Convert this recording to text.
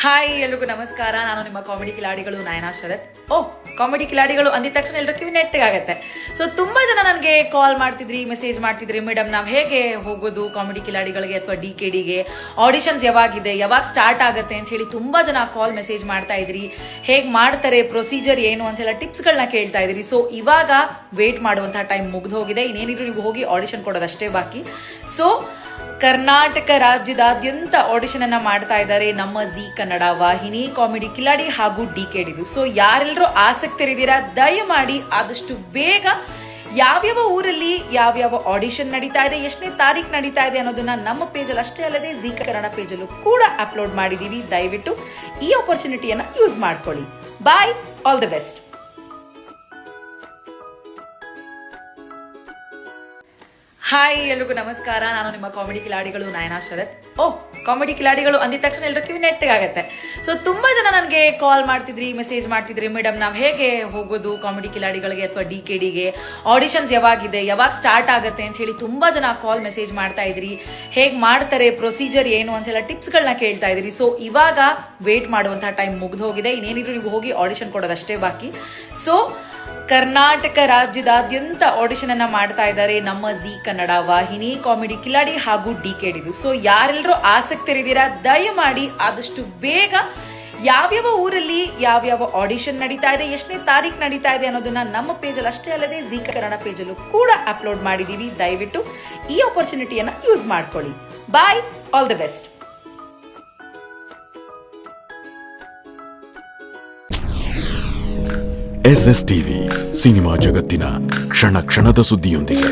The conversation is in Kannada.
ಹಾಯ್ ಎಲ್ರಿಗೂ ನಮಸ್ಕಾರ. ನಾನು ನಿಮ್ಮ ಕಾಮಿಡಿ ಕಿಲಾಡಿಗಳು ನಯನಾ ಶರತ್. ಕಾಮಿಡಿ ಕಿಲಾಡಿಗಳು ಅಂದಿದ ತಕ್ಷಣ ಎಲ್ಲರೂ ಕಿವಿ ನೆಟ್ಟಗಾಗತ್ತೆ. ಸೊ ತುಂಬಾ ಜನ ನನಗೆ ಕಾಲ್ ಮಾಡ್ತಿದ್ರಿ, ಮೆಸೇಜ್ ಮಾಡ್ತಿದ್ರಿ, ಮೇಡಮ್ ನಾವು ಹೇಗೆ ಹೋಗೋದು ಕಾಮಿಡಿ ಕಿಲಾಡಿಗಳಿಗೆ ಅಥವಾ DKDಗೆ, ಆಡಿಷನ್ಸ್ ಯಾವಾಗಿದೆ, ಯಾವಾಗ ಸ್ಟಾರ್ಟ್ ಆಗುತ್ತೆ ಅಂತ ಹೇಳಿ ತುಂಬಾ ಜನ ಕಾಲ್ ಮೆಸೇಜ್ ಮಾಡ್ತಾ ಇದ್ರಿ. ಹೇಗೆ ಮಾಡ್ತಾರೆ, ಪ್ರೊಸೀಜರ್ ಏನು ಅಂತೆಲ್ಲ ಟಿಪ್ಸ್ಗಳನ್ನ ಕೇಳ್ತಾ ಇದ್ರಿ. ಸೊ ಇವಾಗ ವೇಟ್ ಮಾಡುವಂತಹ ಟೈಮ್ ಮುಗ್ದು ಹೋಗಿದೆ. ಇನ್ನೇನಿದ್ರು ನೀವು ಹೋಗಿ ಆಡಿಷನ್ ಕೊಡೋದಷ್ಟೇ ಬಾಕಿ. ಸೊ ಕರ್ನಾಟಕ ರಾಜ್ಯದಾದ್ಯಂತ ಆಡಿಷನ್ ಅನ್ನ ಮಾಡ್ತಾ ಇದ್ದಾರೆ ನಮ್ಮ ಜಿ ಕನ್ನಡ ವಾಹಿನಿ, ಕಾಮಿಡಿ ಕಿಲಾಡಿ ಹಾಗೂ DKDದು. ಸೊ ಯಾರೆಲ್ಲರೂ ಆಸಕ್ತರಿದ್ದೀರಾ ದಯಮಾಡಿ ಆದಷ್ಟು ಬೇಗ ಯಾವ್ಯಾವ ಊರಲ್ಲಿ ಯಾವ್ಯಾವ ಆಡಿಷನ್ ನಡೀತಾ ಇದೆ, ಎಷ್ಟನೇ ತಾರೀಕು ನಡೀತಾ ಇದೆ ಅನ್ನೋದನ್ನ ನಮ್ಮ ಪೇಜಲ್ಲಿ ಅಷ್ಟೇ ಅಲ್ಲದೆ ಜಿ ಕನ್ನಡ ಪೇಜಲ್ಲೂ ಕೂಡ ಅಪ್ಲೋಡ್ ಮಾಡಿದೀವಿ. ದಯವಿಟ್ಟು ಈ ಆಪರ್ಚುನಿಟಿಯನ್ನ ಯೂಸ್ ಮಾಡ್ಕೊಳ್ಳಿ. Bye, all the best. Hi ಎಲ್ರಿಗೂ ನಮಸ್ಕಾರ. ನಾನು ನಿಮ್ಮ ಕಾಮಿಡಿ ಕಿಲಾಡಿಗಳು ನಯನಾ ಶರತ್. ಕಾಮಿಡಿ ಕಿಲಾಡಿಗಳು ಅಂದಿದ ತಕ್ಷಣ ಎಲ್ಲರೂ ಕಿವಿ ನೆಟ್ಟಗಾಗತ್ತೆ. ಸೊ ತುಂಬಾ ಜನ ನನಗೆ ಕಾಲ್ ಮಾಡ್ತಿದ್ರಿ, ಮೆಸೇಜ್ ಮಾಡ್ತಿದ್ರಿ, ಮೇಡಮ್ ನಾವು ಹೇಗೆ ಹೋಗೋದು ಕಾಮಿಡಿ ಕಿಲಾಡಿಗಳಿಗೆ ಅಥವಾ DKDಗೆ, ಆಡಿಷನ್ಸ್ ಯಾವಾಗಿದೆ, ಯಾವಾಗ ಸ್ಟಾರ್ಟ್ ಆಗುತ್ತೆ ಅಂತ ಹೇಳಿ ತುಂಬಾ ಜನ ಕಾಲ್ ಮೆಸೇಜ್ ಮಾಡ್ತಾ ಇದ್ರಿ. ಹೇಗೆ ಮಾಡ್ತಾರೆ, ಪ್ರೊಸೀಜರ್ ಏನು ಅಂತೆಲ್ಲ ಟಿಪ್ಸ್ಗಳನ್ನ ಕೇಳ್ತಾ ಇದ್ರಿ. ಸೊ ಇವಾಗ ವೇಟ್ ಮಾಡುವಂತಹ ಟೈಮ್ ಮುಗ್ದು ಹೋಗಿದೆ. ಇನ್ನೇನಿದ್ರು ನೀವು ಹೋಗಿ ಆಡಿಷನ್ ಕೊಡೋದಷ್ಟೇ ಬಾಕಿ. ಸೊ ಕರ್ನಾಟಕ ರಾಜ್ಯದಾದ್ಯಂತ ಆಡಿಷನ್ ಅನ್ನ ಮಾಡ್ತಾ ಇದ್ದಾರೆ ನಮ್ಮ ಜಿ ಕನ್ನಡ ವಾಹಿನಿ, ಕಾಮಿಡಿ ಕಿಲಾಡಿ ಹಾಗೂ DKDದು. ಸೊ ಯಾರೆಲ್ಲರೂ ಆಸಕ್ತರಿದ್ದೀರಾ ದಯಮಾಡಿ ಆದಷ್ಟು ಬೇಗ ಯಾವ್ಯಾವ ಊರಲ್ಲಿ ಯಾವ್ಯಾವ ಆಡಿಷನ್ ನಡೀತಾ ಇದೆ, ಎಷ್ಟನೇ ತಾರೀಕು ನಡೀತಾ ಇದೆ ಅನ್ನೋದನ್ನ ನಮ್ಮ ಪೇಜಲ್ಲಿ ಅಷ್ಟೇ ಅಲ್ಲದೆ ಜಿ ಕನ್ನಡ ಪೇಜಲ್ಲೂ ಕೂಡ ಅಪ್ಲೋಡ್ ಮಾಡಿದೀವಿ. ದಯವಿಟ್ಟು ಈ ಆಪರ್ಚುನಿಟಿಯನ್ನ ಯೂಸ್ ಮಾಡ್ಕೊಳ್ಳಿ. Bye, all the best. SSTV ಸಿನಿಮಾ ಜಗತ್ತಿನ ಕ್ಷಣ ಕ್ಷಣದ ಸುದ್ದಿಯೊಂದಿಗೆ.